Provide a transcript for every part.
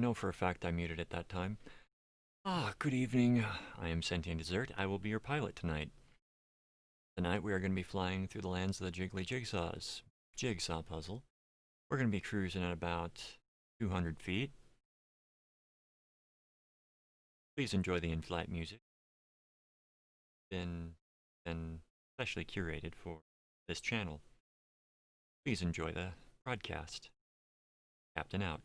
know for a fact I muted it that time. Good evening. I am Sentient Dessert. I will be your pilot tonight. Tonight we are going to be flying through the lands of the Jiggly Jigsaws. Jigsaw puzzle. We're going to be cruising at about 200 feet. Please enjoy the in-flight music. Been specially curated for this channel. Please enjoy the broadcast. Captain out.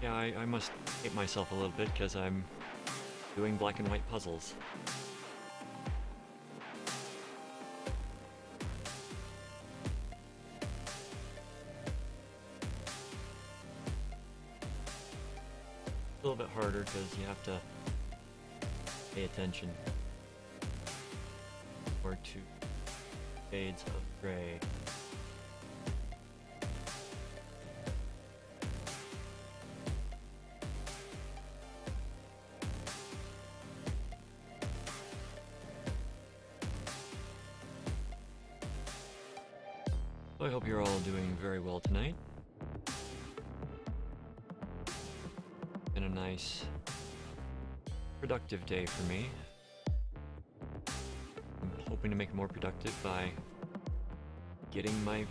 Yeah, I must hate myself a little bit because I'm doing black and white puzzles. A little bit harder because you have to pay attention. Or two shades of gray. So I hope you're all doing very well tonight. Been a nice, productive day for me. I'm hoping to make it more productive by getting my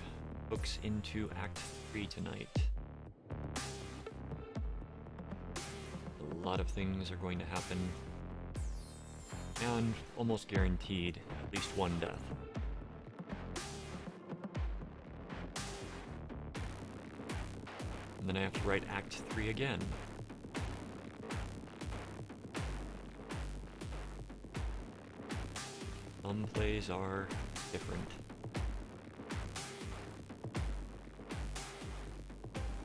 books into Act 3 tonight. A lot of things are going to happen, and almost guaranteed at least one death. And then I have to write Act 3 again. Some plays are different.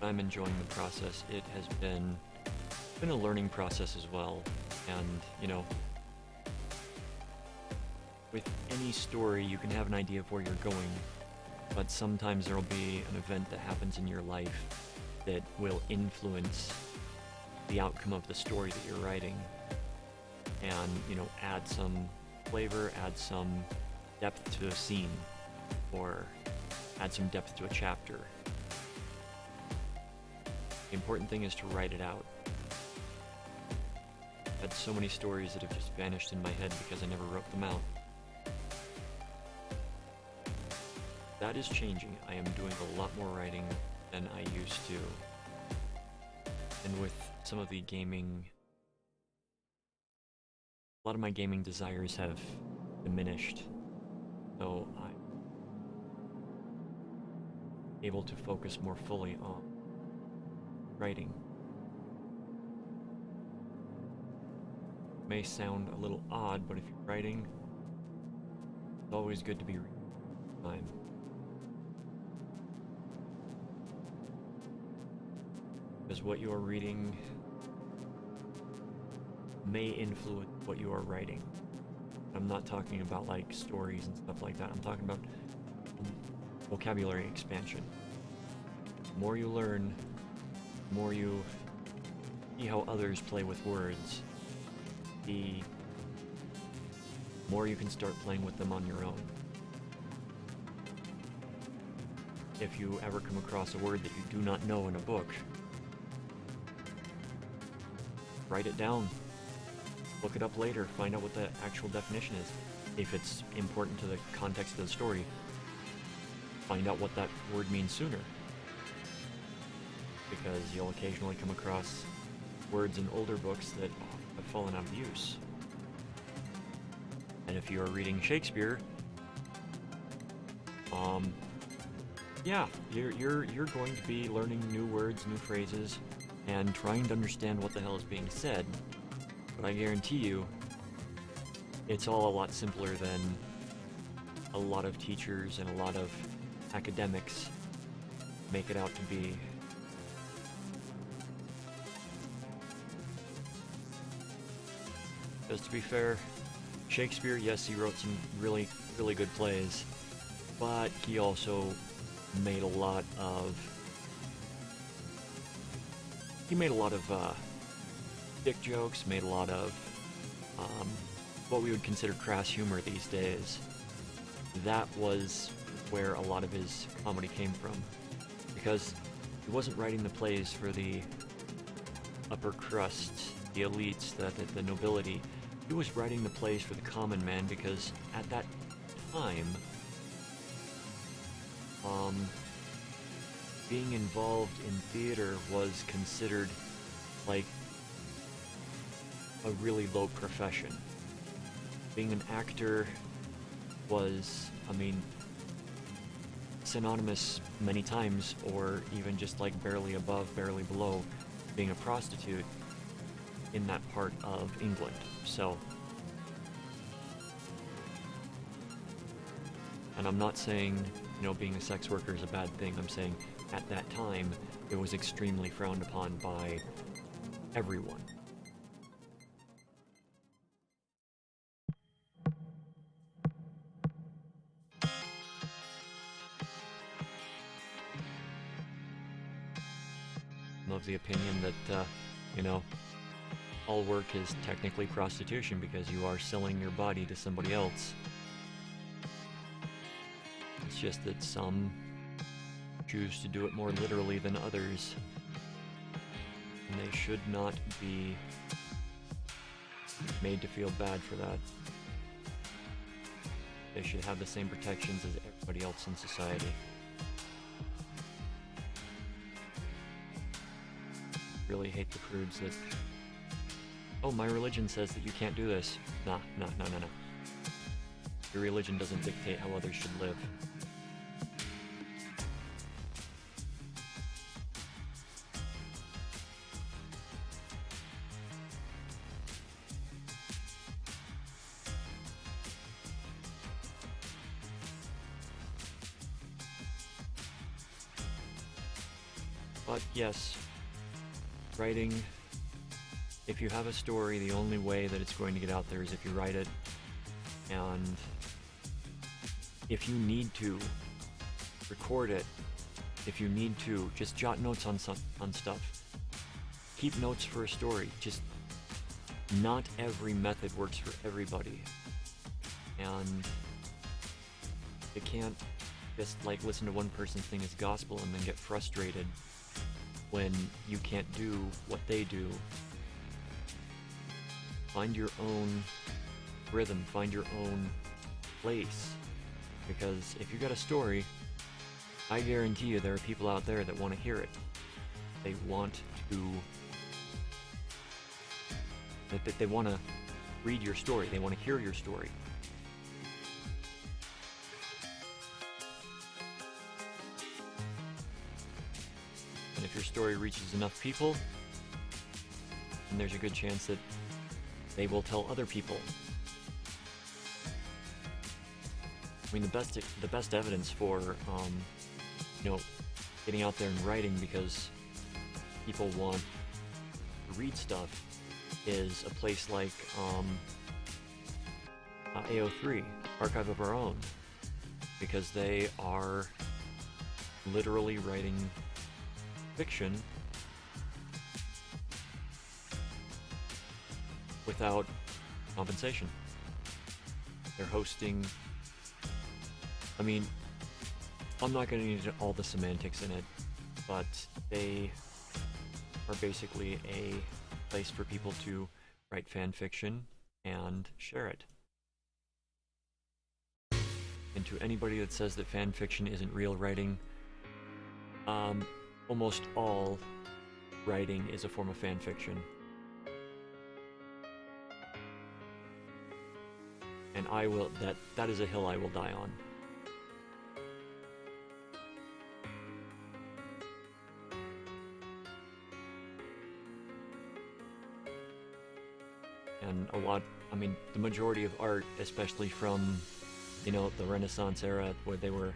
I'm enjoying the process. It has been a learning process as well. And, you know, with any story you can have an idea of where you're going, but sometimes there'll be an event that happens in your life that will influence the outcome of the story that you're writing, and, you know, add some flavor, add some depth to a scene, or add some depth to a chapter. The important thing is to write it out. I've had so many stories that have just vanished in my head because I never wrote them out. That is changing. I am doing a lot more writing than I used to. And with some of the gaming, a lot of my gaming desires have diminished. So I'm able to focus more fully on writing. It may sound a little odd, but if you're writing, it's always good to be reading time. Because what you are reading may influence what you are writing. I'm not talking about like stories and stuff like that. I'm talking about vocabulary expansion. The more you learn, the more you see how others play with words, the more you can start playing with them on your own. If you ever come across a word that you do not know in a book, write it down, look it up later, find out what the actual definition is. If it's important to the context of the story, find out what that word means sooner. Because you'll occasionally come across words in older books that have fallen out of use. And if you are reading Shakespeare, yeah, you're going to be learning new words, new phrases, and trying to understand what the hell is being said. But I guarantee you, it's all a lot simpler than a lot of teachers and a lot of academics make it out to be. Because to be fair, Shakespeare, yes, he wrote some really, really good plays, but he also made a lot of dick jokes, made a lot of what we would consider crass humor these days. That was where a lot of his comedy came from, because he wasn't writing the plays for the upper crust, the elites, the nobility. He was writing the plays for the common man, because at that time, being involved in theater was considered like a really low profession. Being an actor was, I mean, synonymous many times, or even just like barely above, barely below, being a prostitute in that part of England. So, and I'm not saying, you know, being a sex worker is a bad thing. I'm saying at that time, it was extremely frowned upon by everyone. I'm of the opinion that, you know, all work is technically prostitution, because you are selling your body to somebody else. It's just that some choose to do it more literally than others, and they should not be made to feel bad for that. They should have the same protections as everybody else in society. Really hate the prudes that, oh, my religion says that you can't do this. Nah. Your religion doesn't dictate how others should live. But yes, writing, if you have a story, the only way that it's going to get out there is if you write it. And if you need to, record it. If you need to, just jot notes on stuff. Keep notes for a story. Just, not every method works for everybody. And you can't just like listen to one person's thing as gospel and then get frustrated when you can't do what they do. Find your own rhythm, find your own place. Because if you got a story, I guarantee you there are people out there that want to hear it. They want to... They want to read your story, they want to hear your story. And if your story reaches enough people, then there's a good chance that they will tell other people. I mean, the best evidence for, you know, getting out there and writing because people want to read stuff is a place like AO3, Archive of Our Own, because they are literally writing fiction without compensation. They're hosting, I mean, I'm not going to get into all the semantics in it, but they are basically a place for people to write fan fiction and share it. And to anybody that says that fan fiction isn't real writing, almost all writing is a form of fan fiction. And that is a hill I will die on. And I mean, the majority of art, especially from, you know, the Renaissance era, where they were,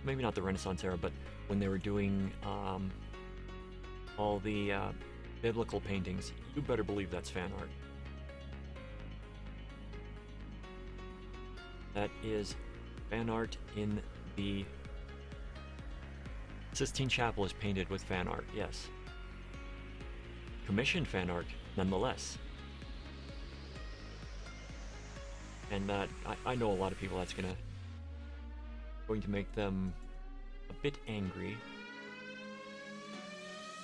maybe not the Renaissance era, but when they were doing all the biblical paintings, you better believe that's fan art. That is fan art in the Sistine Chapel is painted with fan art, yes. Commissioned fan art, nonetheless. And that, I know a lot of people that's going to make them a bit angry.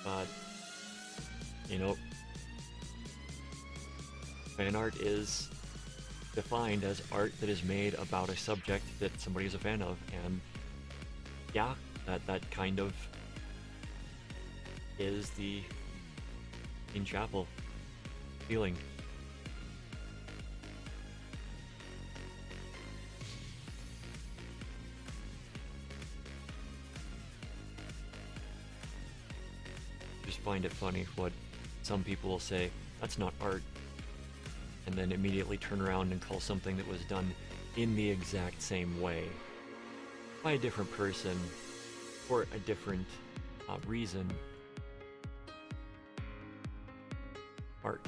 But, you know, fan art is defined as art that is made about a subject that somebody is a fan of, and yeah, that kind of is the in chapel feeling. Just find it funny what some people will say, that's not art, and then immediately turn around and call something that was done in the exact same way by a different person for a different reason art.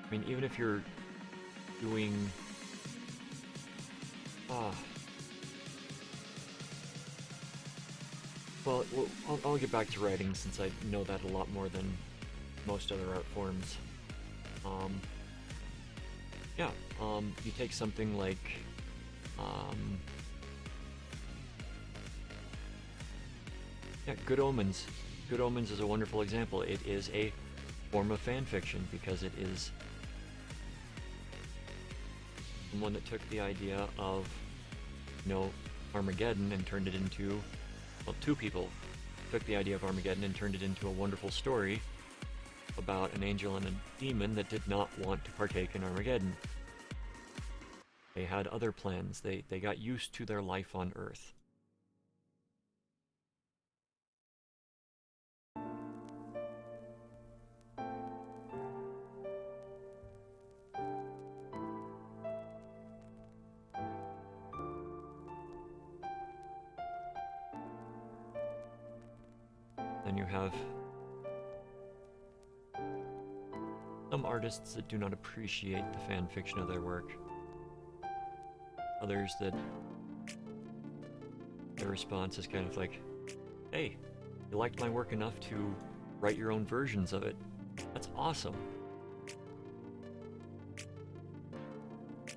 I mean, even if you're doing well, I'll get back to writing since I know that a lot more than most other art forms. You take something like Good Omens. Good Omens is a wonderful example. It is a form of fan fiction because it is someone that took the idea of, Armageddon and turned it into, well, two people took the idea of Armageddon and turned it into a wonderful story about an angel and a demon that did not want to partake in Armageddon. They had other plans. They got used to their life on Earth. Then you have some artists that do not appreciate the fan fiction of their work. Others that their response is kind of like, hey, you liked my work enough to write your own versions of it. That's awesome.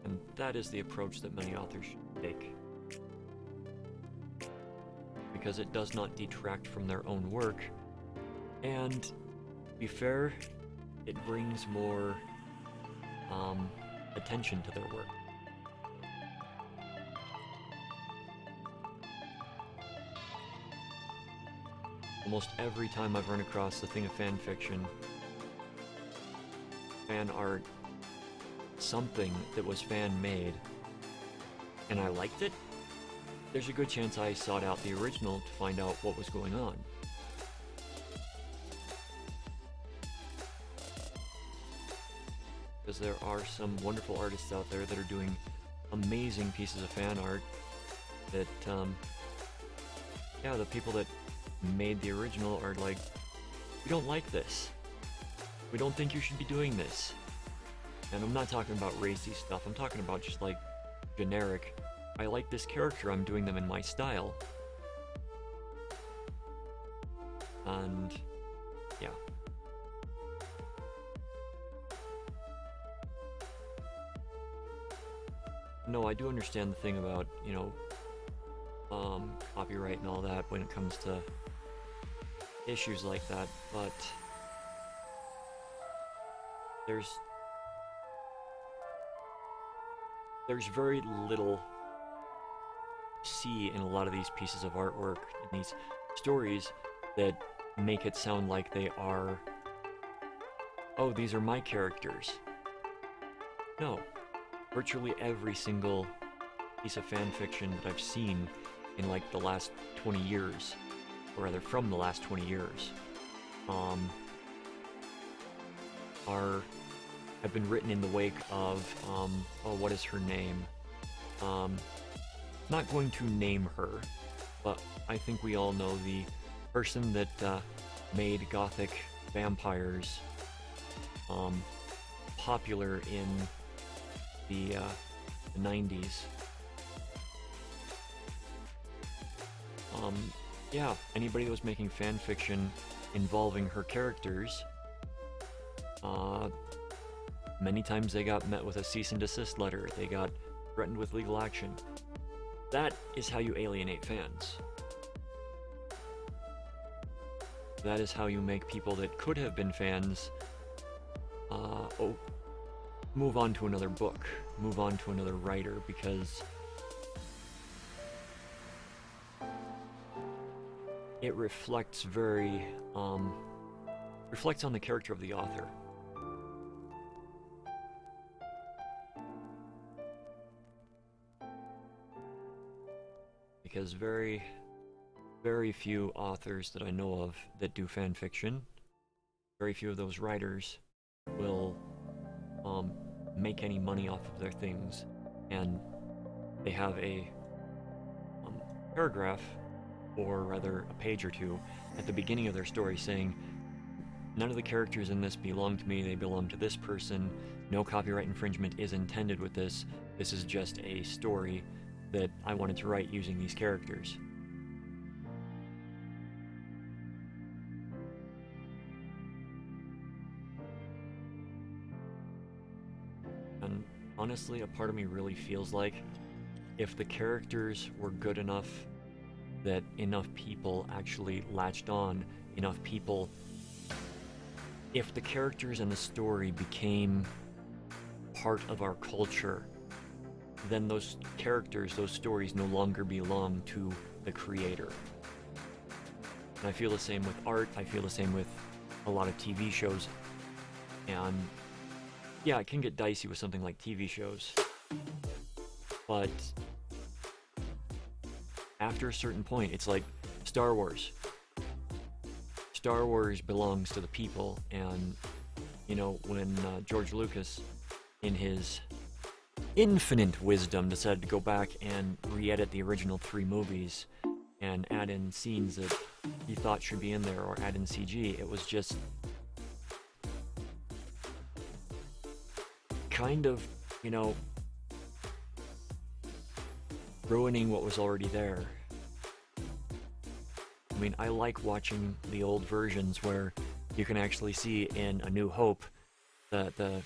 And that is the approach that many authors should take. Because it does not detract from their own work, and to be fair, it brings more attention to their work. Almost every time I've run across the thing of fan fiction, fan art, something that was fan-made, and I liked it, there's a good chance I sought out the original to find out what was going on. Because there are some wonderful artists out there that are doing amazing pieces of fan art that, the people that made the original are like, we don't like this. We don't think you should be doing this. And I'm not talking about racy stuff, I'm talking about just like generic, I like this character, I'm doing them in my style. And yeah. No, I do understand the thing about, copyright and all that when it comes to issues like that, but there's very little to see in a lot of these pieces of artwork and these stories that make it sound like they are, oh, these are my characters. No. Virtually every single piece of fan fiction that I've seen in like the last 20 years, or rather from the last 20 years, have been written in the wake of, what is her name? not going to name her, but I think we all know the person that made gothic vampires popular in the 90s. Yeah, anybody that was making fan fiction involving her characters, many times they got met with a cease and desist letter. They got threatened with legal action. That is how you alienate fans. That is how you make people that could have been fans move on to another book, move on to another writer, because it reflects reflects on the character of the author. Because very, very few authors that I know of that do fan fiction, very few of those writers will make any money off of their things, and they have a paragraph, or rather a page or two, at the beginning of their story saying, none of the characters in this belong to me, they belong to this person, no copyright infringement is intended with this, this is just a story that I wanted to write using these characters. And honestly, a part of me really feels like if the characters were good enough that enough people actually latched on, enough people, if the characters and the story became part of our culture, then those characters, those stories no longer belong to the creator. And I feel the same with art, I feel the same with a lot of TV shows. And yeah, it can get dicey with something like TV shows, but after a certain point, it's like Star Wars. Star Wars belongs to the people, and you know, when George Lucas, in his infinite wisdom, decided to go back and re-edit the original 3 movies and add in scenes that he thought should be in there, or add in CG, it was just kind of, you know, ruining what was already there. I mean, I like watching the old versions where you can actually see in A New Hope the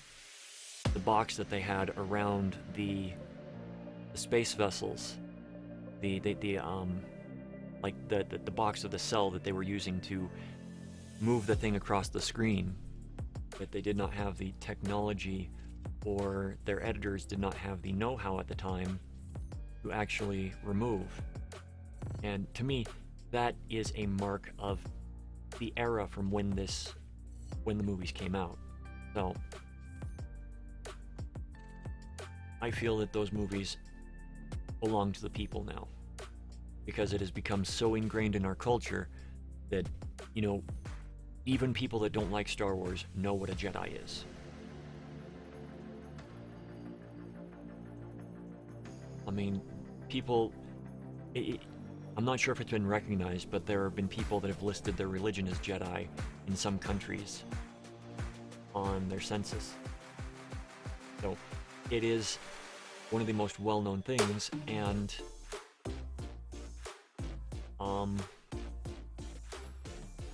box that they had around the space vessels, the box of the cell that they were using to move the thing across the screen, that they did not have the technology, or their editors did not have the know-how at the time to actually remove. And to me, that is a mark of the era from when the movies came out. So I feel that those movies belong to the people now, because it has become so ingrained in our culture that, you know, even people that don't like Star Wars know what a Jedi is. I mean, people, I'm not sure if it's been recognized, but there have been people that have listed their religion as Jedi in some countries on their census. So it is one of the most well-known things, and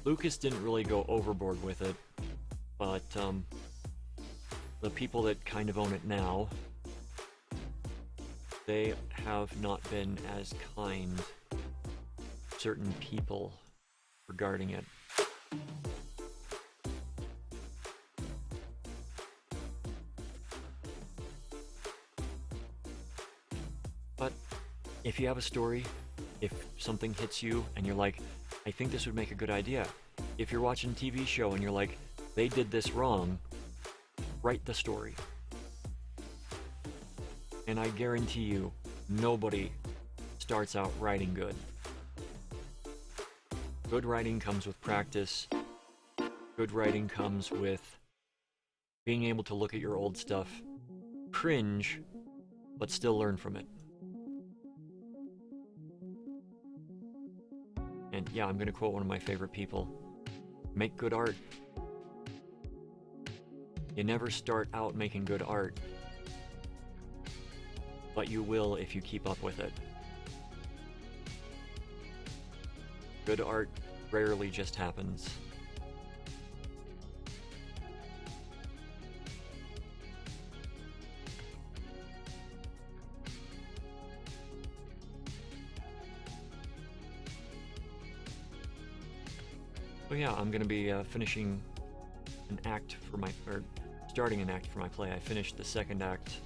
Lucas didn't really go overboard with it, but the people that kind of own it now, they have not been as kind to certain people regarding it. But if you have a story, if something hits you and you're like, I think this would make a good idea. If you're watching a TV show and you're like, they did this wrong, write the story. And I guarantee you, nobody starts out writing good. Good writing comes with practice. Good writing comes with being able to look at your old stuff, cringe, but still learn from it. yeah, I'm gonna quote one of my favorite people. Make good art. You never start out making good art, but you will if you keep up with it. Good art rarely just happens. So yeah, I'm gonna be finishing an act for my, or starting an act for my play. I finished the second act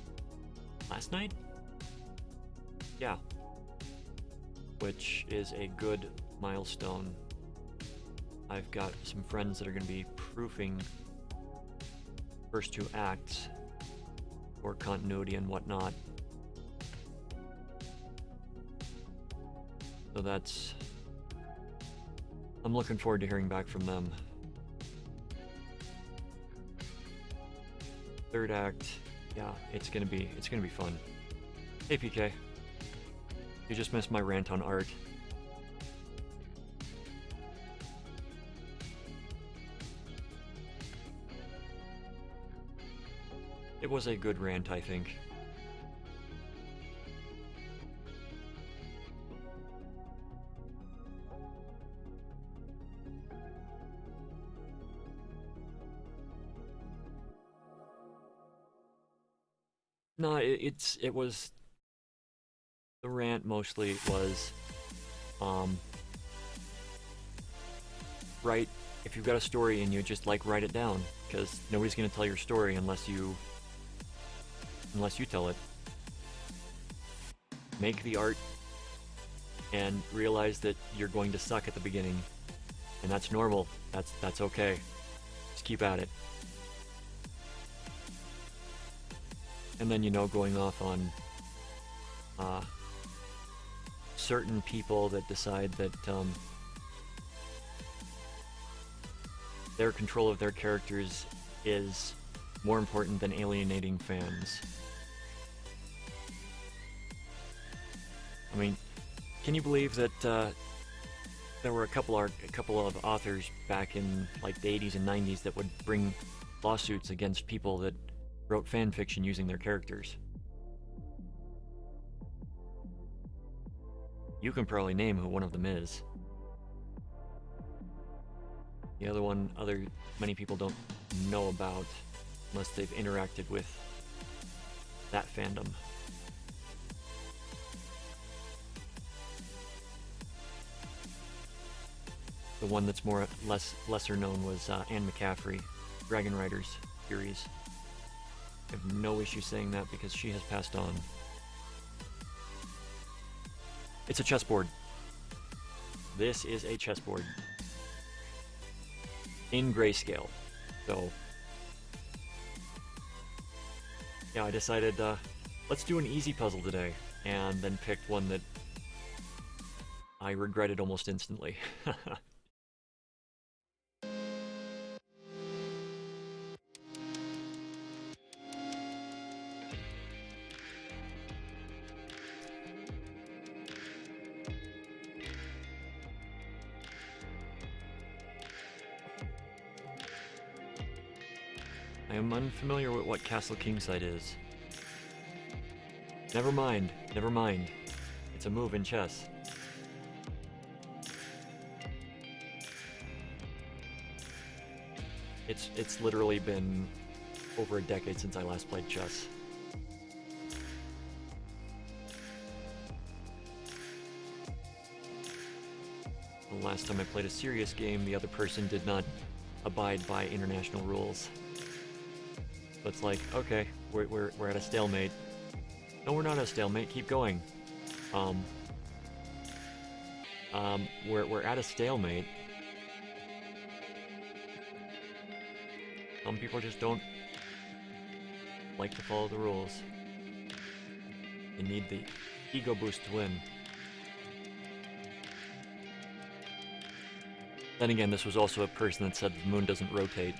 last night? Yeah. Which is a good milestone. I've got some friends that are gonna be proofing first two acts for continuity and whatnot. So that's... I'm looking forward to hearing back from them. Third act, yeah, it's gonna be fun. Hey PK, you just missed my rant on art. It was a good rant, I think. No, it was, the rant mostly was, write, if you've got a story and you just like write it down, because nobody's gonna tell your story unless you tell it. Make the art and realize that you're going to suck at the beginning, and that's normal. That's okay. Just keep at it. And then, you know, going off on certain people that decide that their control of their characters is more important than alienating fans. I mean, can you believe that there were a couple of authors back in like the 80s and 90s that would bring lawsuits against people that wrote fan fiction using their characters? You can probably name who one of them is. The other one, many people don't know about unless they've interacted with that fandom. The one that's lesser known was Anne McCaffrey, Dragon Riders series. I have no issue saying that because she has passed on. It's a chessboard. This is a chessboard. In grayscale. So, yeah, I decided, let's do an easy puzzle today, and then picked one that I regretted almost instantly. I am unfamiliar with what Castle Kingside is. Never mind, never mind. It's a move in chess. It's literally been over a decade since I last played chess. The last time I played a serious game, the other person did not abide by international rules. So it's like, okay, we're at a stalemate. No, we're not at a stalemate. Keep going. We're at a stalemate. Some people just don't like to follow the rules. They need the ego boost to win. Then again, this was also a person that said the moon doesn't rotate.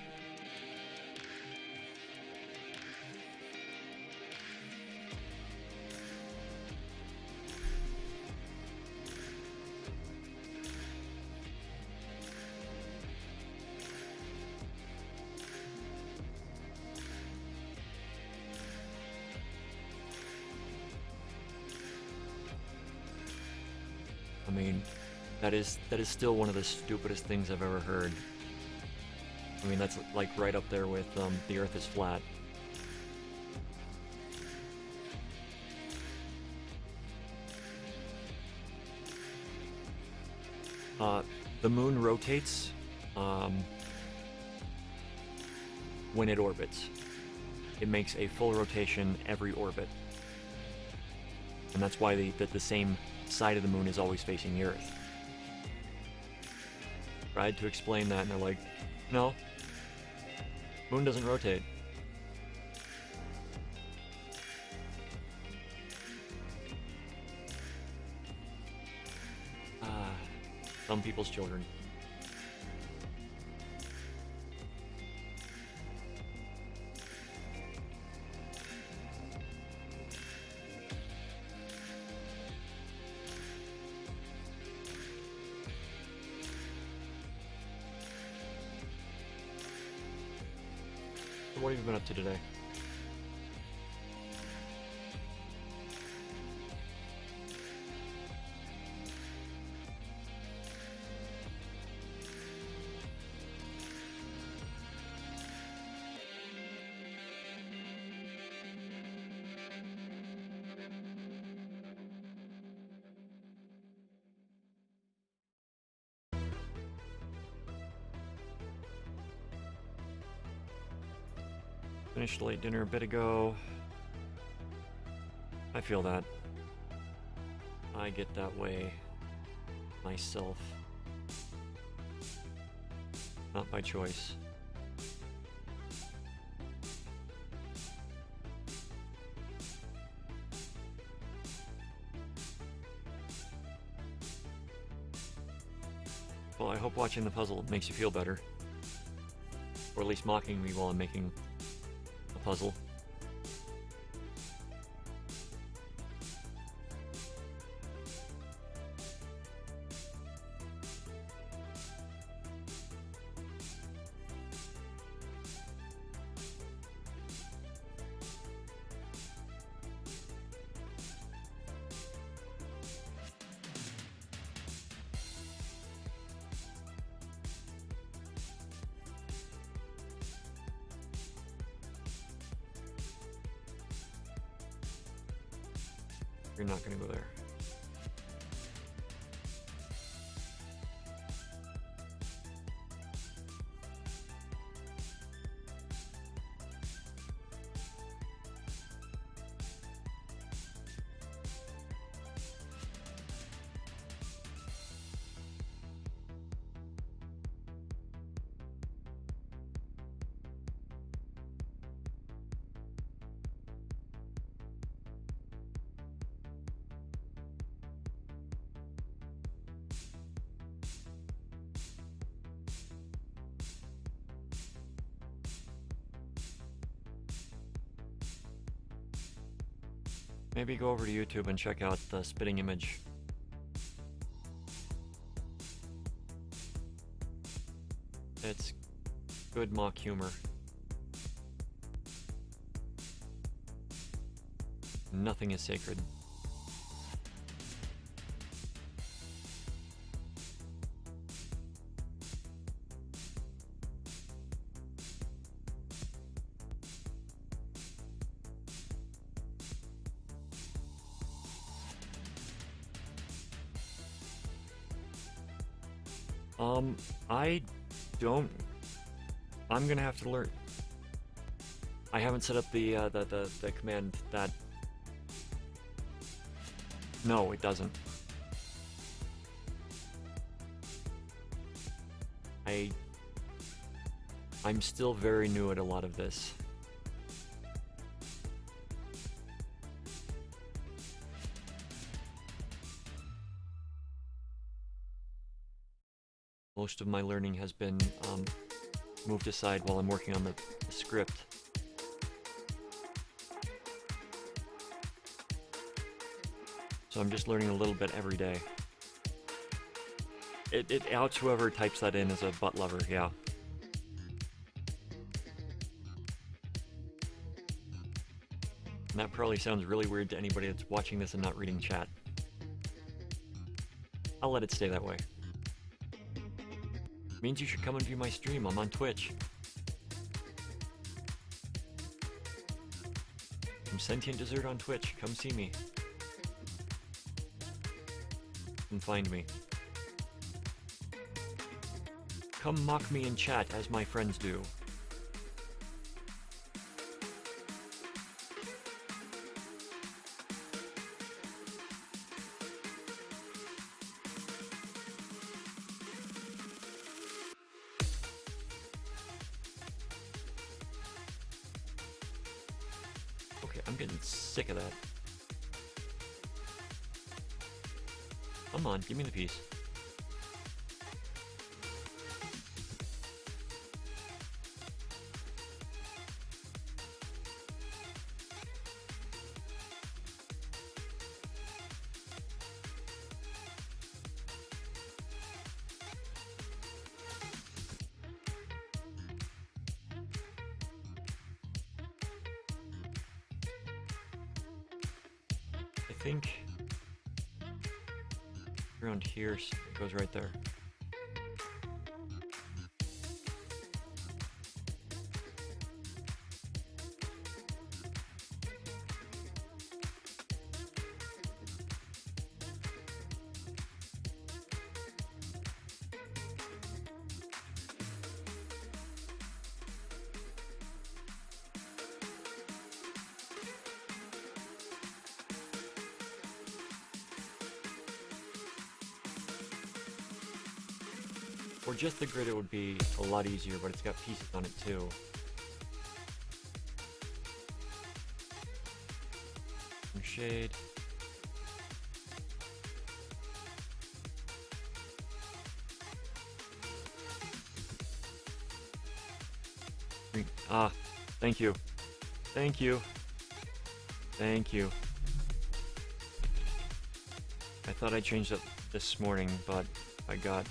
mean, that is still one of the stupidest things I've ever heard. I mean, that's like right up there with the Earth is flat. The moon rotates when it orbits. It makes a full rotation every orbit. And that's why the same side of the moon is always facing the Earth. Tried to explain that, and they're like, no, moon doesn't rotate. Some people's children. What have you been up to today? Finished late dinner a bit ago. I feel that. I get that way myself. Not by choice. Well, I hope watching the puzzle makes you feel better. Or at least mocking me while I'm making a puzzle. You're not gonna go there. Maybe go over to YouTube and check out the spitting image. It's good mock humor. Nothing is sacred. I'm gonna have to learn. I haven't set up the command that. No, it doesn't. I'm still very new at a lot of this. Most of my learning has been moved aside while I'm working on the script. So I'm just learning a little bit every day. It outs whoever types that in as a butt lover, yeah. And that probably sounds really weird to anybody that's watching this and not reading chat. I'll let it stay that way. Means you should come and view my stream. I'm on Twitch. I'm Sentient Dessert on Twitch. Come see me. Come find me. Come mock me in chat as my friends do. Okay, I'm getting sick of that. Come on, give me the piece. I think around here it goes right there. Or just the grid, it would be a lot easier, but it's got pieces on it too. Some shade. Ah, thank you. Thank you. Thank you. I thought I changed it this morning, but I got...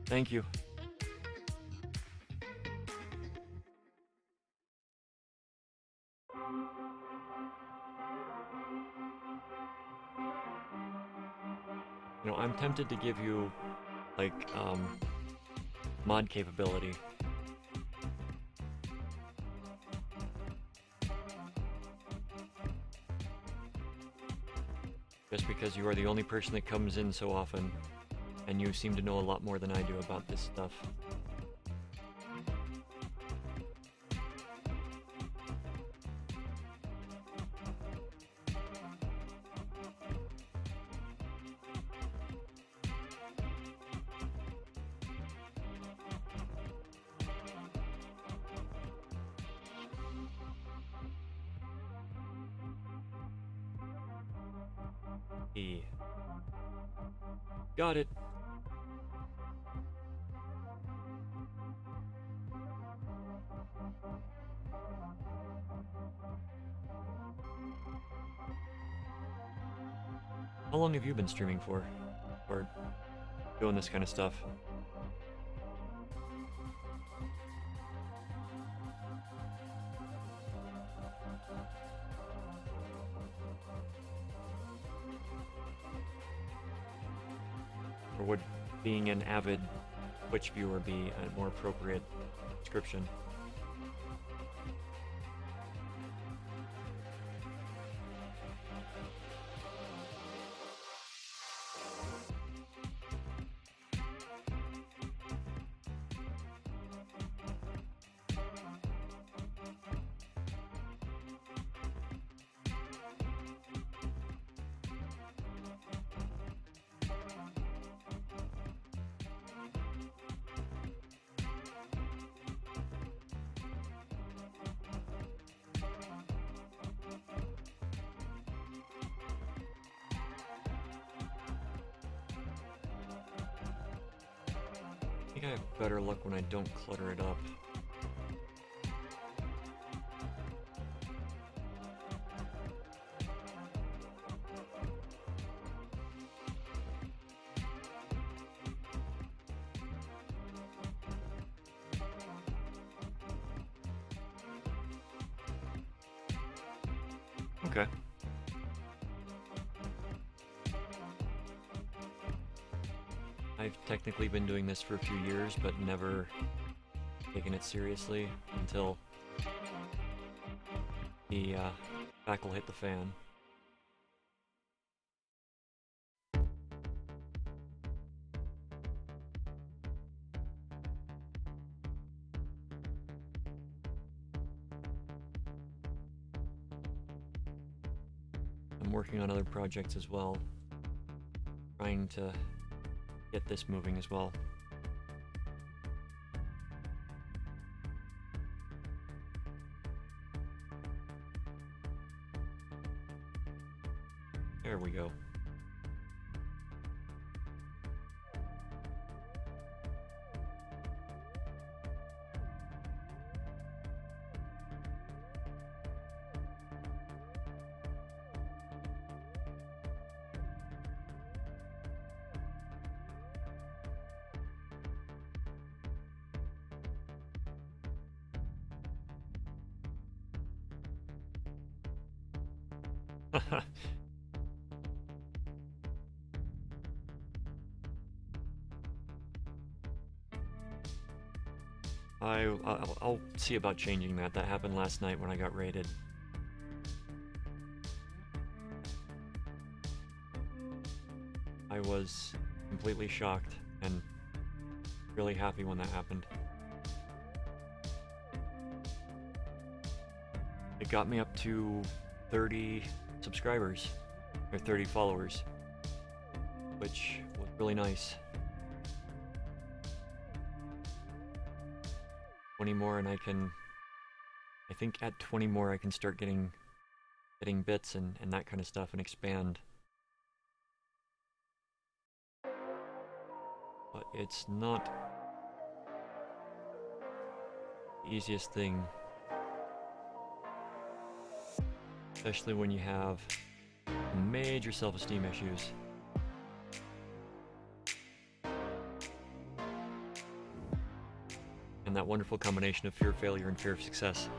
Thank you. You know, I'm tempted to give you, like, mod capability. Just because you are the only person that comes in so often. And you seem to know a lot more than I do about this stuff. Got it. How long have you been streaming for? Or doing this kind of stuff? Or would being an avid Twitch viewer be a more appropriate description? I think I have better luck when I don't clutter it up. Okay. I've technically been doing this for a few years, but never taken it seriously until the back will hit the fan. I'm working on other projects as well, trying to get this moving as well. There we go. I'll see about changing that. That happened last night when I got raided. I was completely shocked and really happy when that happened. It got me up to 30 subscribers, or 30 followers, which was really nice. 20 more and I think at 20 more I can start getting bits and that kind of stuff and expand. But it's not the easiest thing, especially when you have major self-esteem issues. And that wonderful combination of fear of failure and fear of success.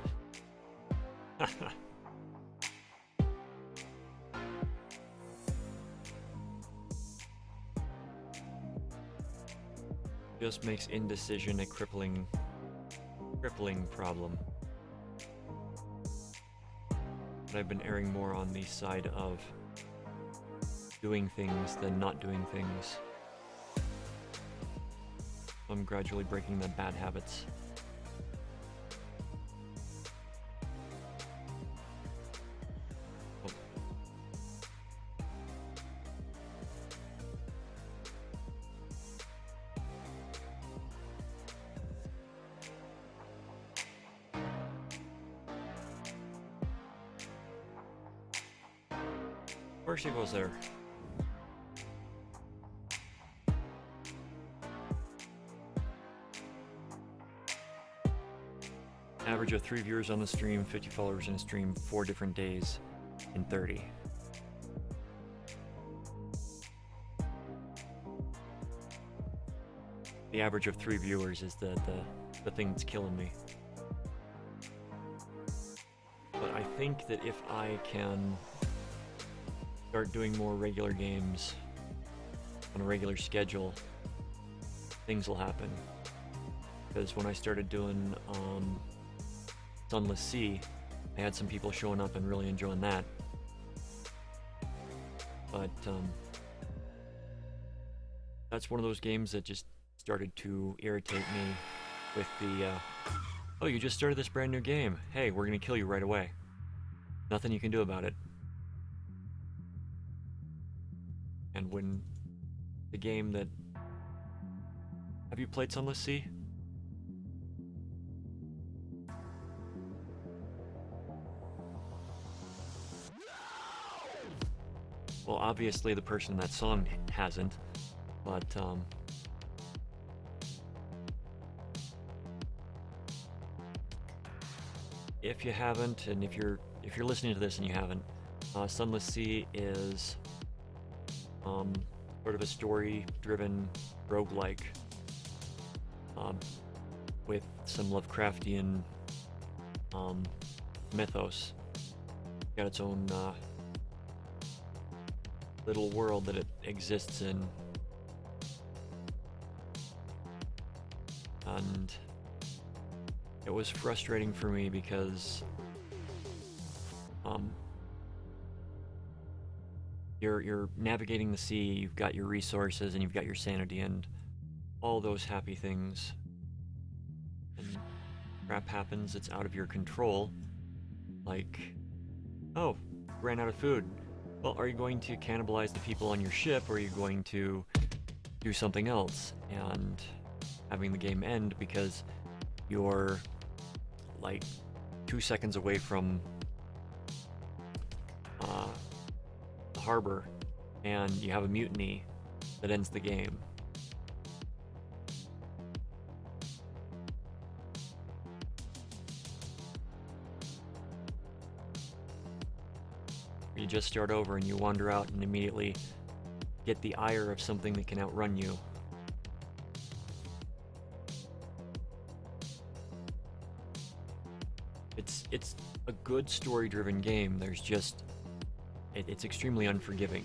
Just makes indecision a crippling problem. But I've been erring more on the side of doing things than not doing things. I'm gradually breaking the bad habits. Oh. Of course she goes there. Average of 3 viewers on the stream, 50 followers in a stream, 4 different days in 30. The average of 3 viewers is the thing that's killing me. But I think that if I can start doing more regular games on a regular schedule, things will happen. Because when I started doing Sunless Sea, I had some people showing up and really enjoying that. But that's one of those games that just started to irritate me with the, oh, you just started this brand new game. Hey, we're gonna kill you right away. Nothing you can do about it. And when the game that... Have you played Sunless Sea? Well, obviously the person in that song hasn't, but if you haven't, and if you're listening to this and you haven't, Sunless Sea is sort of a story-driven roguelike with some Lovecraftian mythos. Got its own little world that it exists in. and it was frustrating for me because you're navigating the sea, you've got your resources, and you've got your sanity, and all those happy things. And crap happens, it's out of your control. Like, oh, ran out of food. Well, are you going to cannibalize the people on your ship, or are you going to do something else? And having the game end because you're like 2 seconds away from the harbor and you have a mutiny that ends the game. You just start over and you wander out and immediately get the ire of something that can outrun you. It's a good story-driven game. There's just it's extremely unforgiving.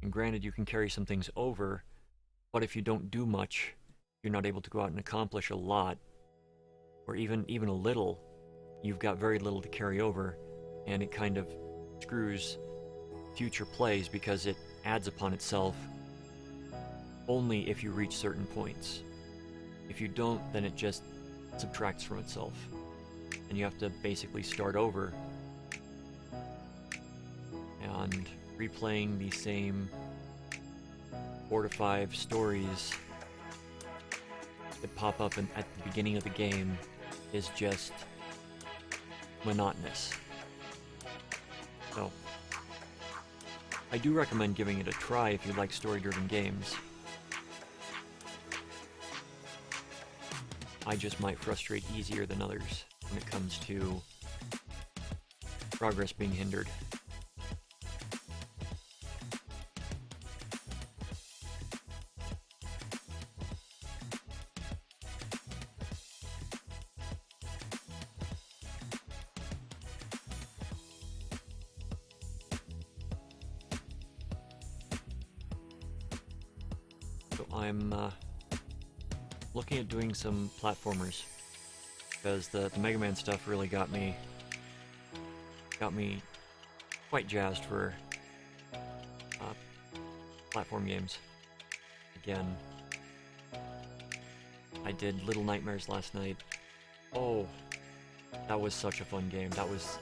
And granted, you can carry some things over, but if you don't do much, you're not able to go out and accomplish a lot, or even a little. You've got very little to carry over, and it kind of screws future plays because it adds upon itself only if you reach certain points. If you don't, then it just subtracts from itself, and you have to basically start over and replaying the same 4 to 5 stories that pop up at the beginning of the game is just monotonous. So, I do recommend giving it a try if you like story-driven games. I just might frustrate easier than others when it comes to progress being hindered. So I'm looking at doing some platformers because the Mega Man stuff really got me quite jazzed for platform games. Again, I did Little Nightmares last night. Oh, that was such a fun game. That was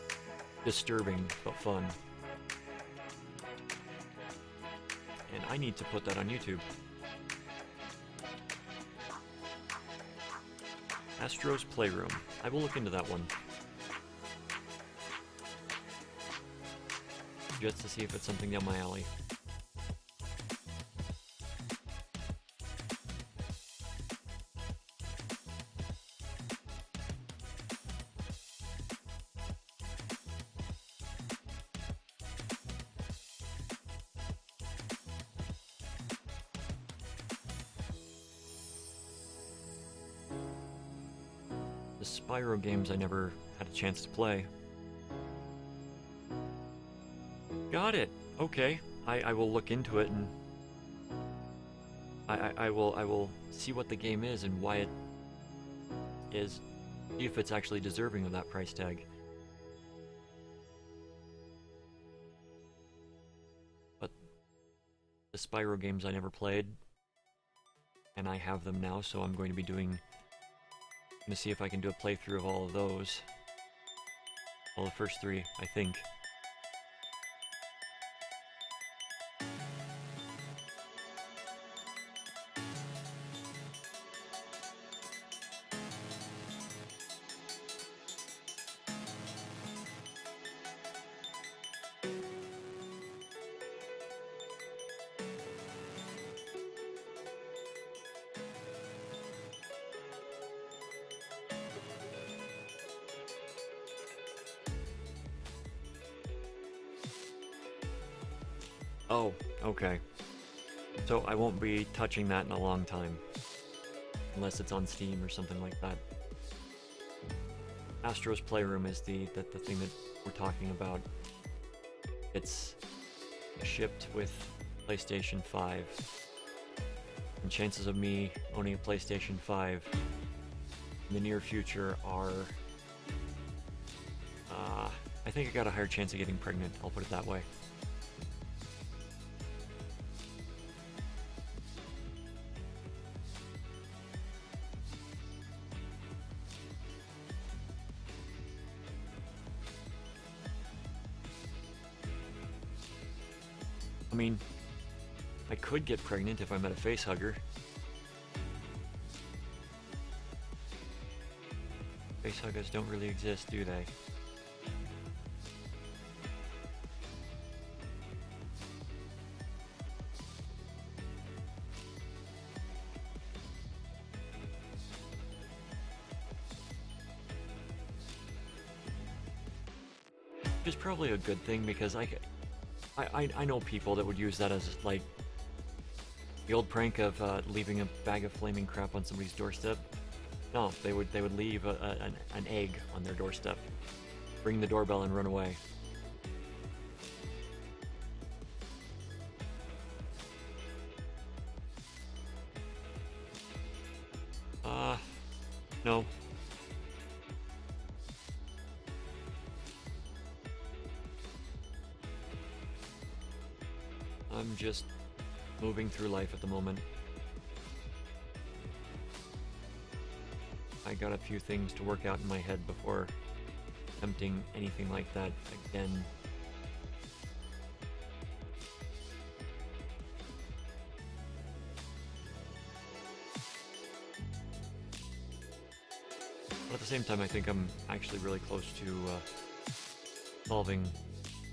disturbing but fun. And I need to put that on YouTube. Astro's Playroom. I will look into that one. Just to see if it's something down my alley. The Spyro games I never had a chance to play. Got it. Okay. I will look into it and I will see what the game is and why it is. See if it's actually deserving of that price tag. But the Spyro games I never played, and I have them now, so I'm going to be doing. I'm gonna see if I can do a playthrough of all of those. Well, the first 3, I think. Oh, okay. So I won't be touching that in a long time. Unless it's on Steam or something like that. Astro's Playroom is the thing that we're talking about. It's shipped with PlayStation 5. And chances of me owning a PlayStation 5 in the near future are, I think I got a higher chance of getting pregnant, I'll put it that way. I mean, I could get pregnant if I met a face hugger. Face huggers don't really exist, do they? Which is probably a good thing because I know people that would use that as like the old prank of leaving a bag of flaming crap on somebody's doorstep. No, they would leave an egg on their doorstep, ring the doorbell, and run away. No. I'm just moving through life at the moment. I got a few things to work out in my head before attempting anything like that again. But at the same time, I think I'm actually really close to solving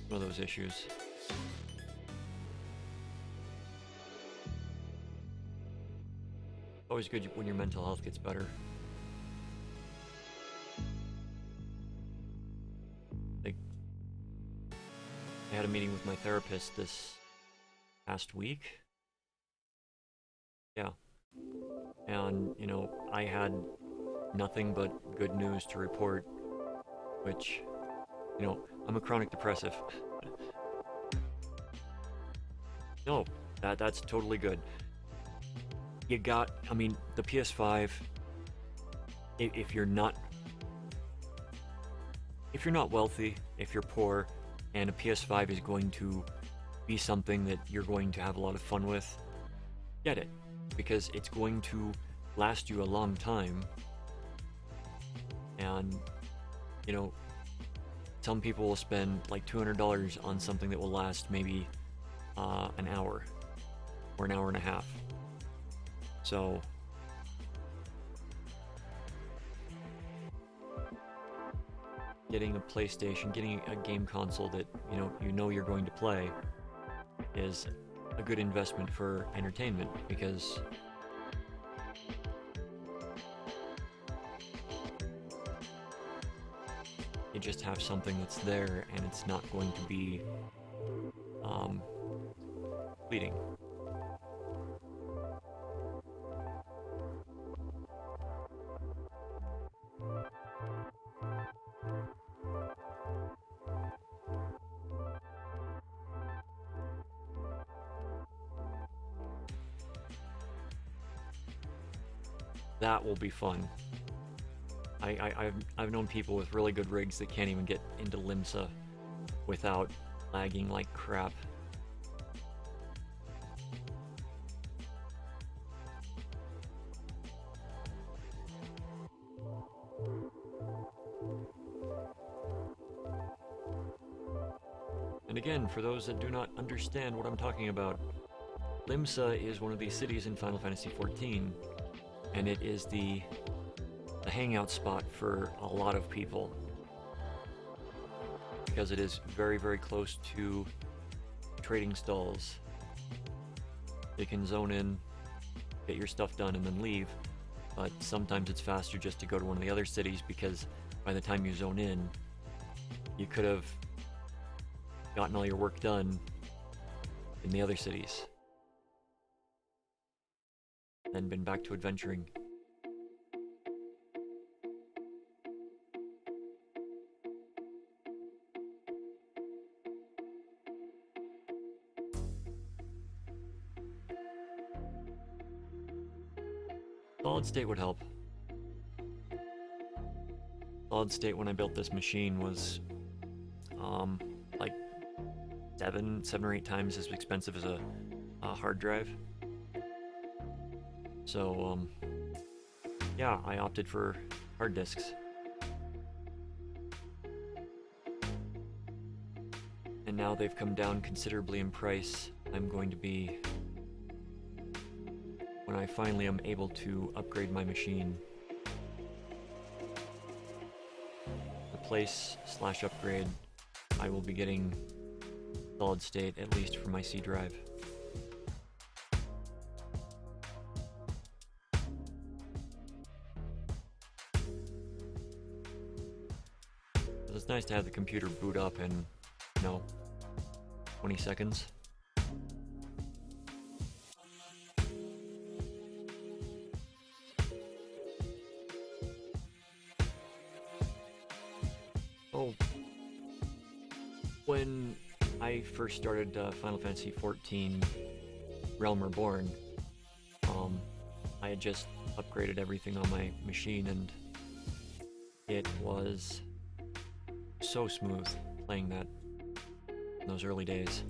one of those issues. Always good when your mental health gets better. Like, I had a meeting with my therapist this past week. Yeah. And, you know, I had nothing but good news to report, which, you know, I'm a chronic depressive. No, that's totally good. You got, I mean, the PS5, if you're not wealthy, if you're poor, and a PS5 is going to be something that you're going to have a lot of fun with, get it, because it's going to last you a long time. And, you know, some people will spend like $200 on something that will last maybe an hour or an hour and a half. So getting a PlayStation, getting a game console that you know you're going to play is a good investment for entertainment, because you just have something that's there and it's not going to be fleeting. That will be fun. I've known people with really good rigs that can't even get into Limsa without lagging like crap. And again, for those that do not understand what I'm talking about, Limsa is one of the cities in Final Fantasy XIV, and it is the hangout spot for a lot of people, because it is very, very close to trading stalls. You can zone in, get your stuff done, and then leave, but sometimes it's faster just to go to one of the other cities, because by the time you zone in, you could have gotten all your work done in the other cities, then been back to adventuring. Solid state would help. Solid state when I built this machine was like seven or eight times as expensive as a hard drive. So yeah, I opted for hard disks. And now they've come down considerably in price. I'm going to be, when I finally am able to upgrade my machine, replace/upgrade, I will be getting solid state, at least for my C drive. It's nice to have the computer boot up in, 20 seconds. Oh, when I first started Final Fantasy XIV Realm Reborn, I had just upgraded everything on my machine, and it was so smooth playing that in those early days.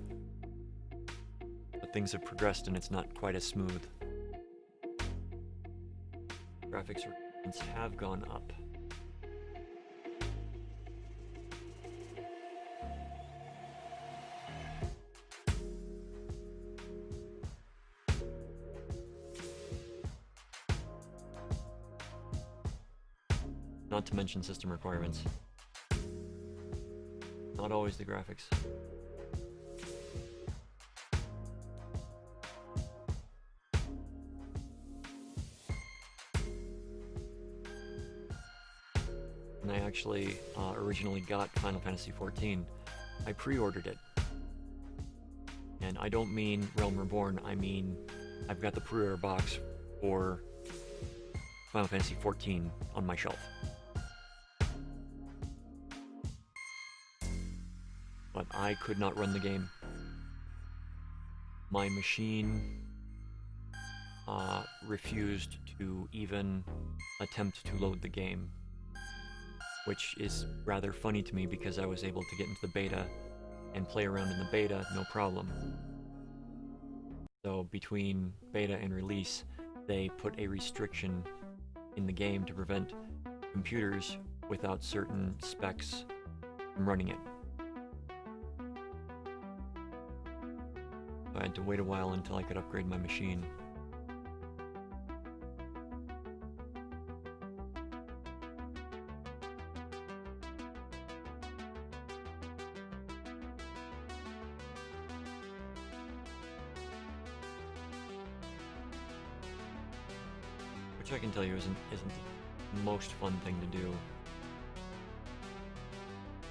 But things have progressed and it's not quite as smooth. Graphics requirements have gone up. Not to mention system requirements. Not always the graphics. And I actually originally got Final Fantasy XIV. I pre-ordered it. And I don't mean Realm Reborn, I mean I've got the pre-order box for Final Fantasy XIV on my shelf. But I could not run the game. My machine refused to even attempt to load the game, which is rather funny to me because I was able to get into the beta and play around in the beta, no problem. So between beta and release, they put a restriction in the game to prevent computers without certain specs from running it. I had to wait a while until I could upgrade my machine. Which I can tell you isn't the most fun thing to do.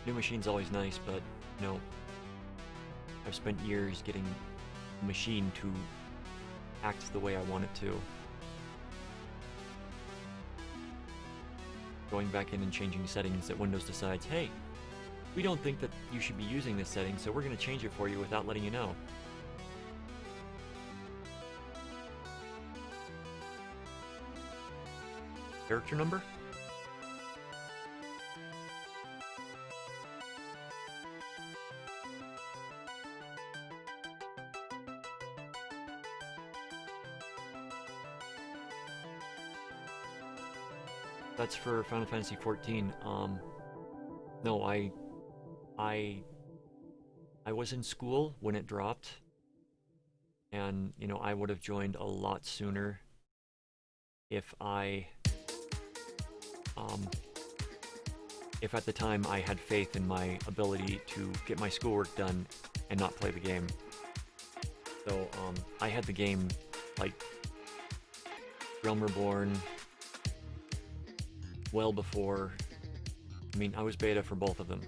New machine's always nice, but I've spent years getting the machine to act the way I want it to. Going back in and changing settings that Windows decides, hey, we don't think that you should be using this setting, so we're going to change it for you without letting you know. Character number? That's for Final Fantasy XIV. No, I was in school when it dropped, and I would have joined a lot sooner if if at the time I had faith in my ability to get my schoolwork done and not play the game. So I had the game like Realm Reborn well before. I was beta for both of them,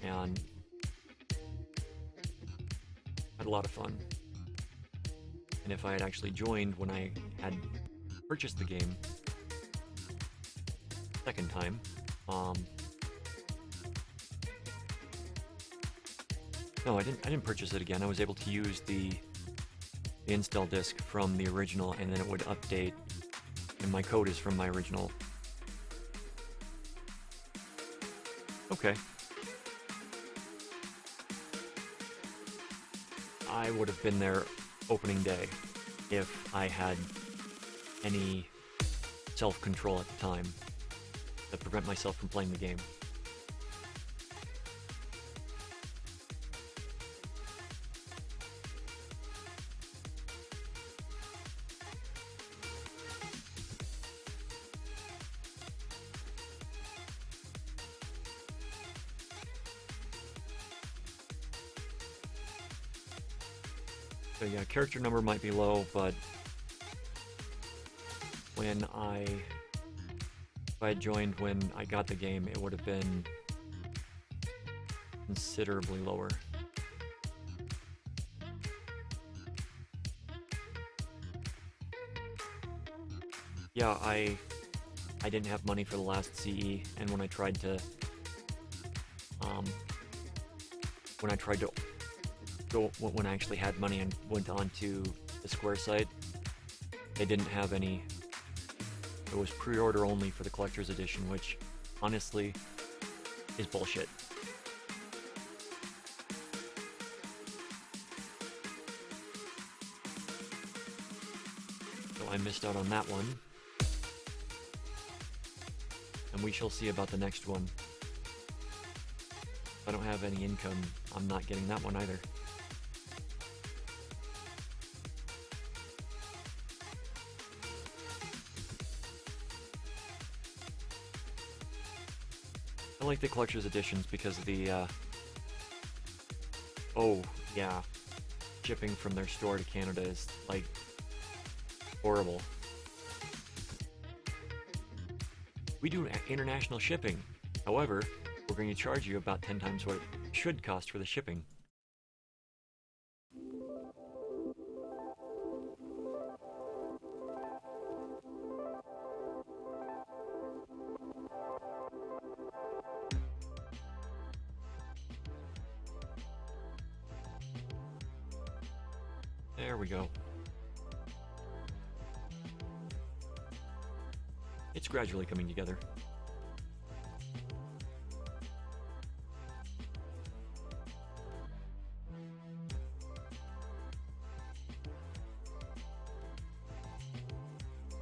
and had a lot of fun. And if I had actually joined when I had purchased the game second time, no, I didn't purchase it again. I was able to use the install disk from the original, and then it would update And my code is from my original. Okay. I would have been there opening day if I had any self-control at the time to prevent myself from playing the game. So yeah, character number might be low, but if I had joined when I got the game, it would have been considerably lower. Yeah, I didn't have money for the last CE, and when I tried to when I actually had money and went on to the Square site, they didn't have any. It was pre-order only for the collector's edition, which honestly is bullshit. So I missed out on that one. And we shall see about the next one. If I don't have any income, I'm not getting that one either. I like the collector's editions because of the, oh, yeah, shipping from their store to Canada is, like, horrible. We do international shipping. However, we're going to charge you about 10 times what it should cost for the shipping. There we go. It's gradually coming together.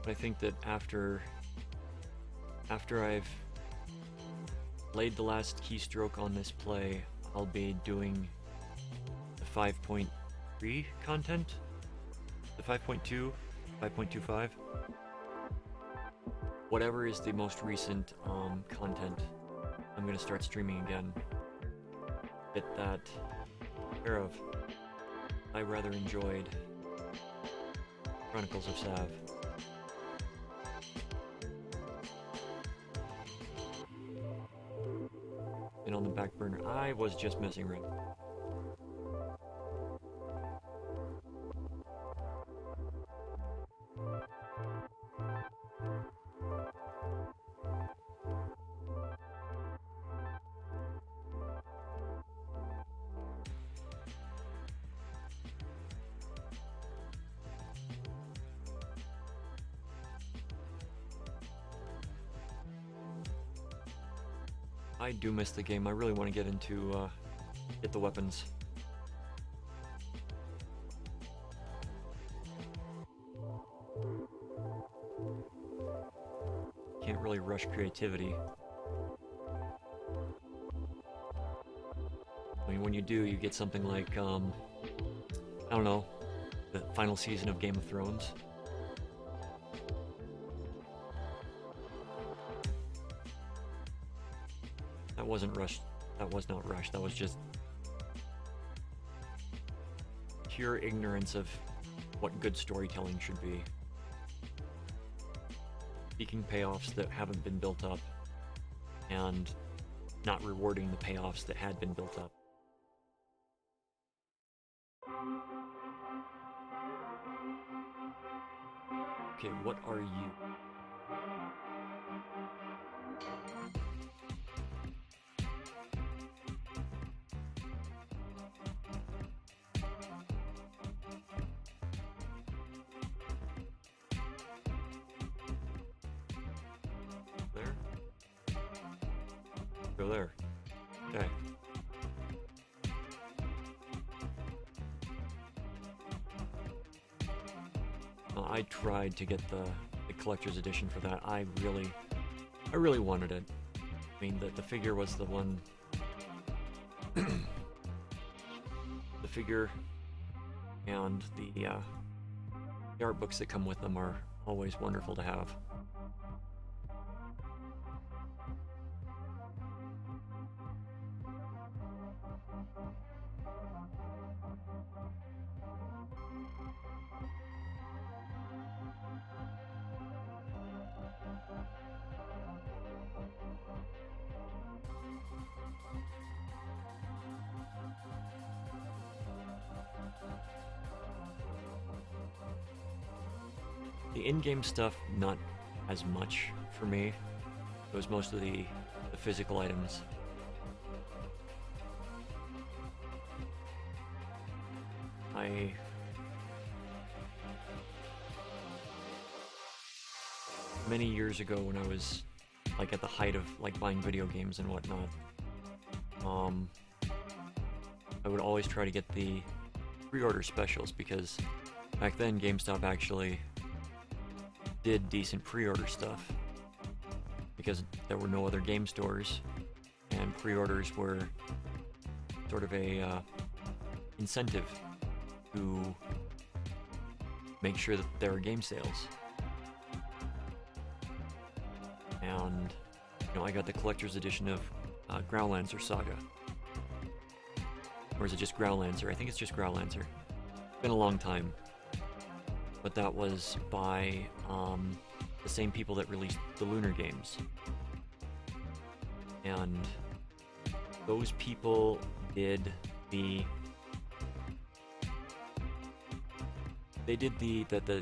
But I think that after I've laid the last keystroke on this play, I'll be doing the 5.3 content, the 5.2, 5.25. Whatever is the most recent content, I'm gonna start streaming again. Get that care of. I rather enjoyed Chronicles of Sav. And on the back burner, I was just messing around. I do miss the game. I really want to get into, get the weapons. Can't really rush creativity. I mean, when you do, you get something like, I don't know, the final season of Game of Thrones. That wasn't rushed. That was not rushed. That was just pure ignorance of what good storytelling should be. Seeking payoffs that haven't been built up and not rewarding the payoffs that had been built up. Okay, what are you? Go there. Okay. I tried to get the collector's edition for that. I really wanted it. I mean, the figure was the one. The figure and the art books that come with them are always wonderful to have. The in-game stuff, not as much for me. It was most of the physical items. Many years ago when I was like at the height of like buying video games and whatnot, I would always try to get the pre-order specials because back then GameStop actually did decent pre-order stuff because there were no other game stores and pre-orders were sort of a incentive to make sure that there are game sales. And I got the collector's edition of Growlancer Saga. Or is it just Growlancer? I think it's just Growlancer. It's been a long time. But that was by the same people that released the Lunar games. And those people did the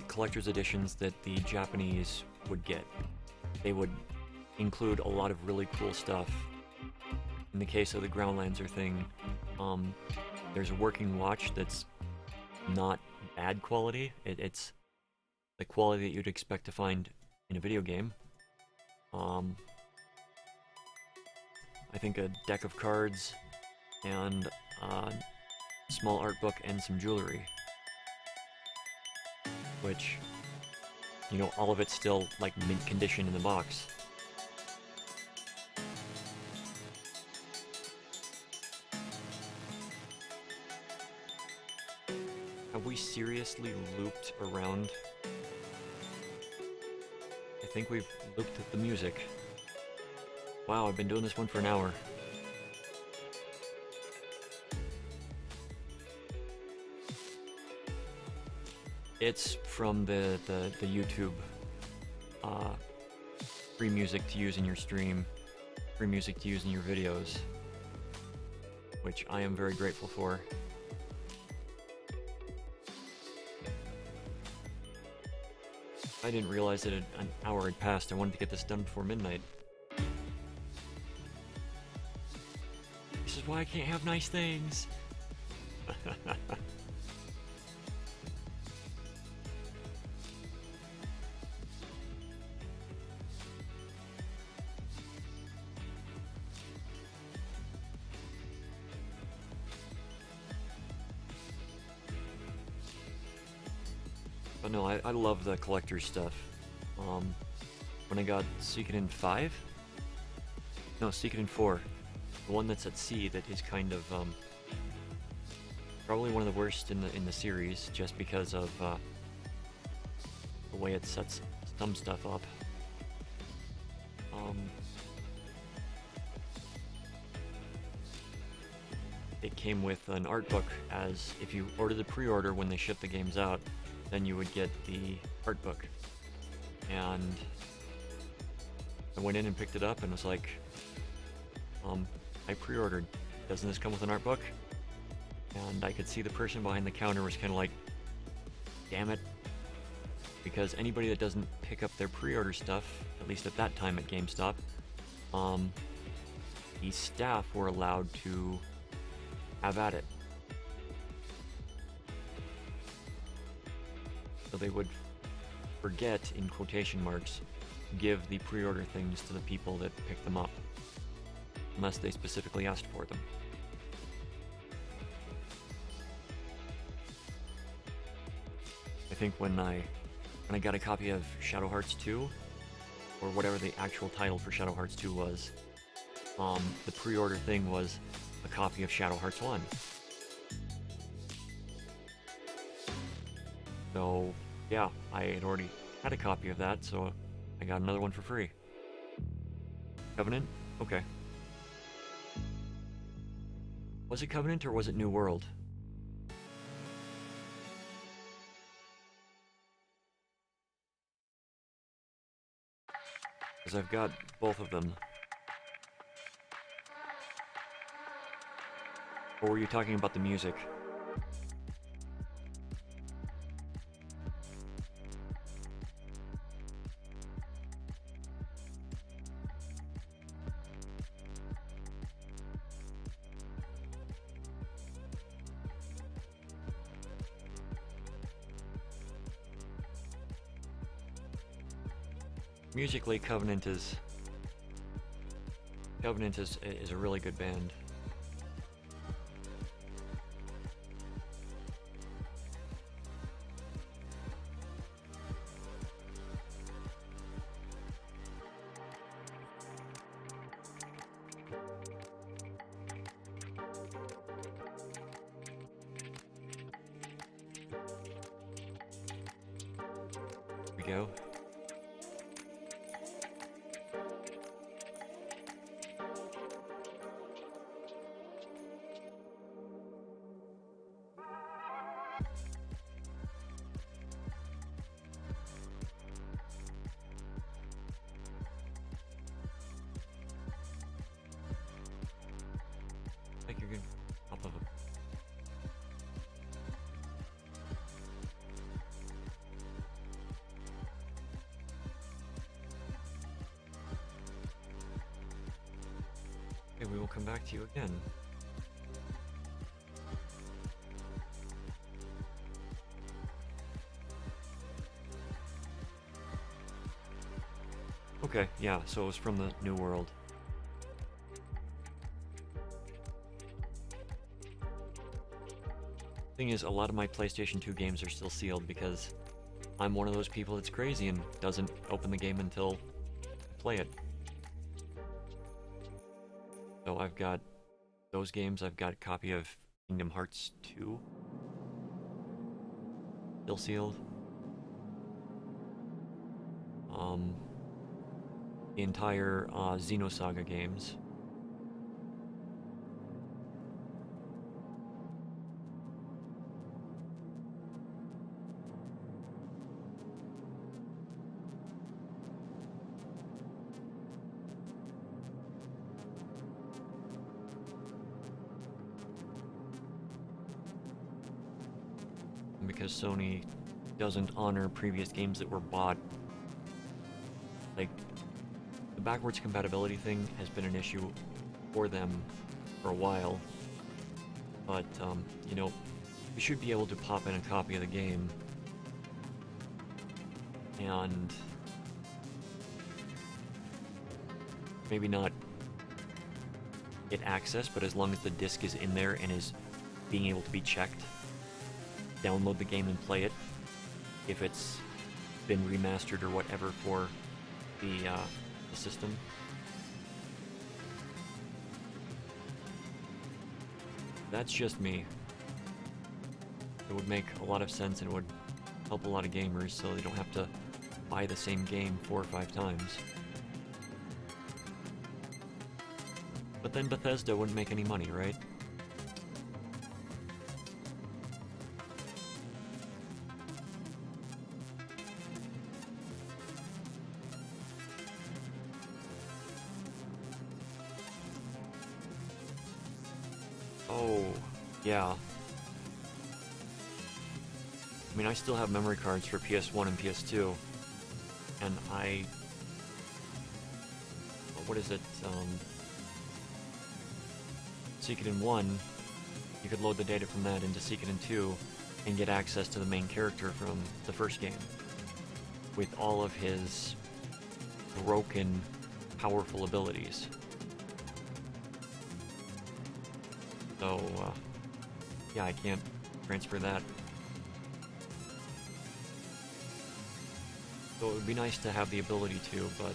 collector's editions that the Japanese would get. They would include a lot of really cool stuff. In the case of the Groundlancer thing, there's a working watch that's not bad quality. It's the quality that you'd expect to find in a video game. I think a deck of cards and a small art book and some jewelry. Which, all of it's still like mint condition in the box. Have we seriously looped around? I think we've looped at the music. Wow, I've been doing this one for an hour. It's from the YouTube free music to use in your stream, free music to use in your videos, which I am very grateful for. I didn't realize that an hour had passed. I wanted to get this done before midnight. This is why I can't have nice things. But no, I love the collector stuff. When I got Suikoden 5? No, Suikoden 4. The one that's at sea that is kind of, probably one of the worst in the series, just because of, the way it sets some stuff up. It came with an art book, as if you ordered the pre-order when they ship the games out, then you would get the art book. And I went in and picked it up and was like, I pre-ordered. Doesn't this come with an art book? And I could see the person behind the counter was kind of like, damn it. Because anybody that doesn't pick up their pre-order stuff, at least at that time at GameStop, the staff were allowed to have at it. So they would forget, in quotation marks, give the pre-order things to the people that pick them up. unless they specifically asked for them. I think when I got a copy of Shadow Hearts 2, or whatever the actual title for Shadow Hearts 2 was, the pre-order thing was a copy of Shadow Hearts 1. So, yeah, I had already had a copy of that, so I got another one for free. Covenant? Okay. Was it Covenant or was it New World? Because I've got both of them. Or were you talking about the music? Musically, Covenant is a really good band. Here we go. I think you're good. Top of it. Okay, we will come back to you again. Okay, yeah, so it was from the New World. Thing is, a lot of my PlayStation 2 games are still sealed because I'm one of those people that's crazy and doesn't open the game until I play it. So I've got those games, I've got a copy of Kingdom Hearts 2. Still sealed. The entire Xenosaga games. Because Sony doesn't honor previous games that were bought. Like, the backwards compatibility thing has been an issue for them for a while. But, you know, you should be able to pop in a copy of the game and maybe not get access, but as long as the disc is in there and is being able to be checked, download the game and play it if it's been remastered or whatever for the system. That's just me. It would make a lot of sense and it would help a lot of gamers so they don't have to buy the same game 4 or 5 times. But then Bethesda wouldn't make any money, right? Oh, yeah. I mean, I still have memory cards for PS1 and PS2, and what is it, Suikoden 1, you could load the data from that into Suikoden 2 and get access to the main character from the first game, with all of his broken, powerful abilities. So, yeah, I can't transfer that. So it would be nice to have the ability to, but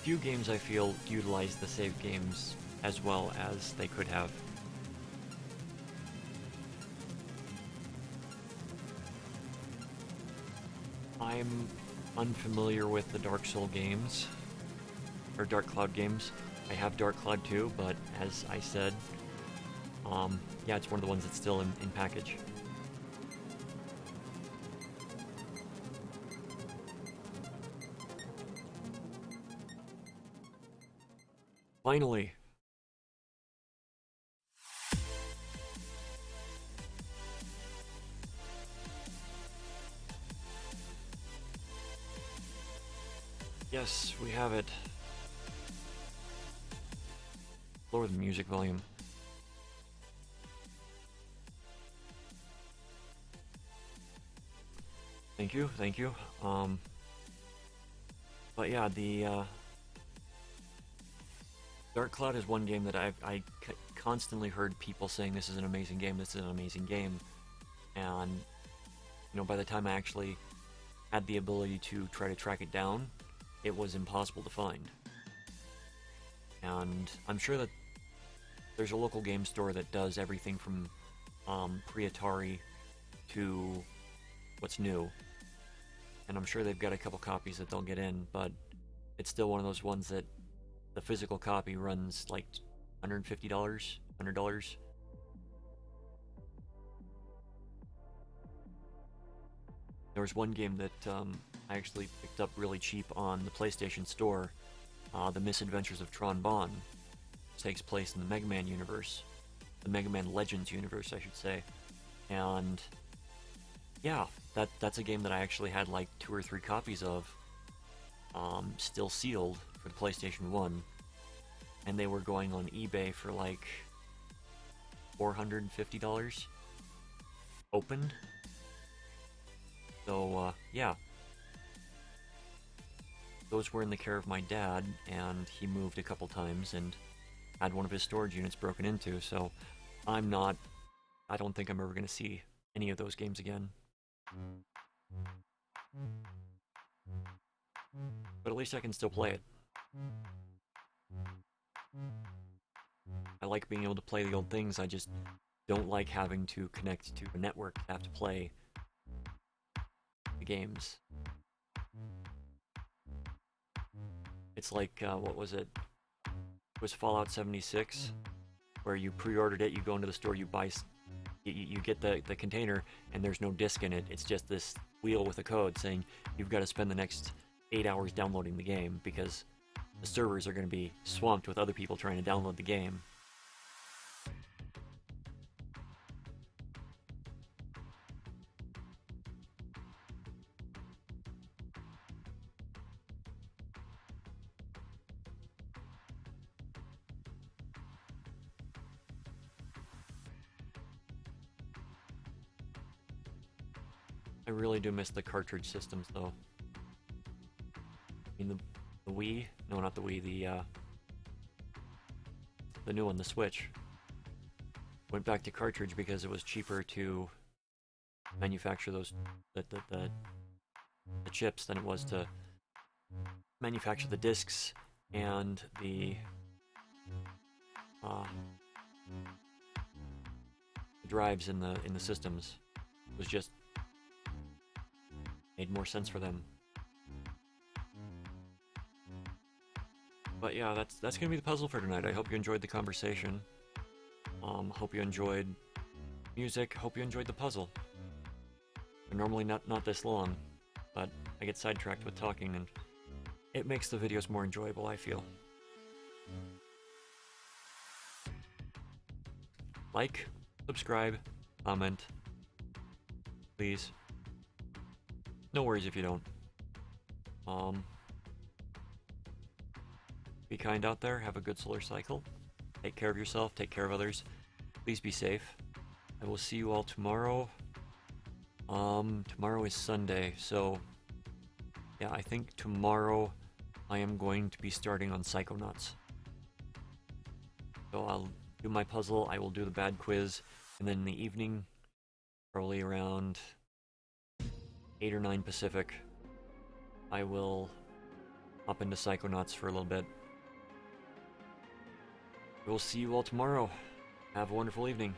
few games I feel utilize the save games as well as they could have. I'm unfamiliar with the Dark Soul games, or Dark Cloud games. I have Dark Cloud too, but as I said, yeah, it's one of the ones that's still in package. Finally! Yes, we have it. Lower the music volume. Thank you, thank you. But yeah, the Dark Cloud is one game that I constantly heard people saying this is an amazing game, this is an amazing game, and you know, by the time I actually had the ability to try to track it down, it was impossible to find. And I'm sure that there's a local game store that does everything from pre-Atari to what's new, and I'm sure they've got a couple copies that they'll get in, but it's still one of those ones that the physical copy runs like $150, $100. There was one game that I actually picked up really cheap on the PlayStation Store, The Misadventures of Tron Bonne. It takes place in the Mega Man universe, the Mega Man Legends universe, I should say, and yeah, that's a game that I actually had like 2 or 3 copies of, still sealed for the PlayStation 1, and they were going on eBay for like $450 opened. So yeah, those were in the care of my dad, and he moved a couple times and had one of his storage units broken into, so I don't think I'm ever going to see any of those games again. But at least I can still play it. I like being able to play the old things, I just don't like having to connect to a network to have to play the games. It's like, what was it? It was Fallout 76, where you pre-ordered it, you go into the store, you buy, you get the container, and there's no disc in it. It's just this wheel with a code saying you've got to spend the next 8 hours downloading the game, because the servers are going to be swamped with other people trying to download the game. I really do miss the cartridge systems, though. I mean, the Wii? No, not the Wii, the new one, the Switch. Went back to cartridge because it was cheaper to manufacture those, the chips than it was to manufacture the discs and the drives in the systems. It was just made more sense for them. But yeah, that's gonna be the puzzle for tonight. I hope you enjoyed the conversation. Hope you enjoyed music. Hope you enjoyed the puzzle. They're normally not this long, but I get sidetracked with talking, and it makes the videos more enjoyable, I feel. Like, subscribe, comment, please. No worries if you don't. Be kind out there, have a good solar cycle. Take care of yourself, take care of others. Please be safe. I will see you all tomorrow. Tomorrow is Sunday, so yeah, I think tomorrow I am going to be starting on Psychonauts. So I'll do my puzzle, I will do the bad quiz, and then in the evening, probably around 8 or 9 Pacific, I will hop into Psychonauts for a little bit. We'll see you all tomorrow. Have a wonderful evening.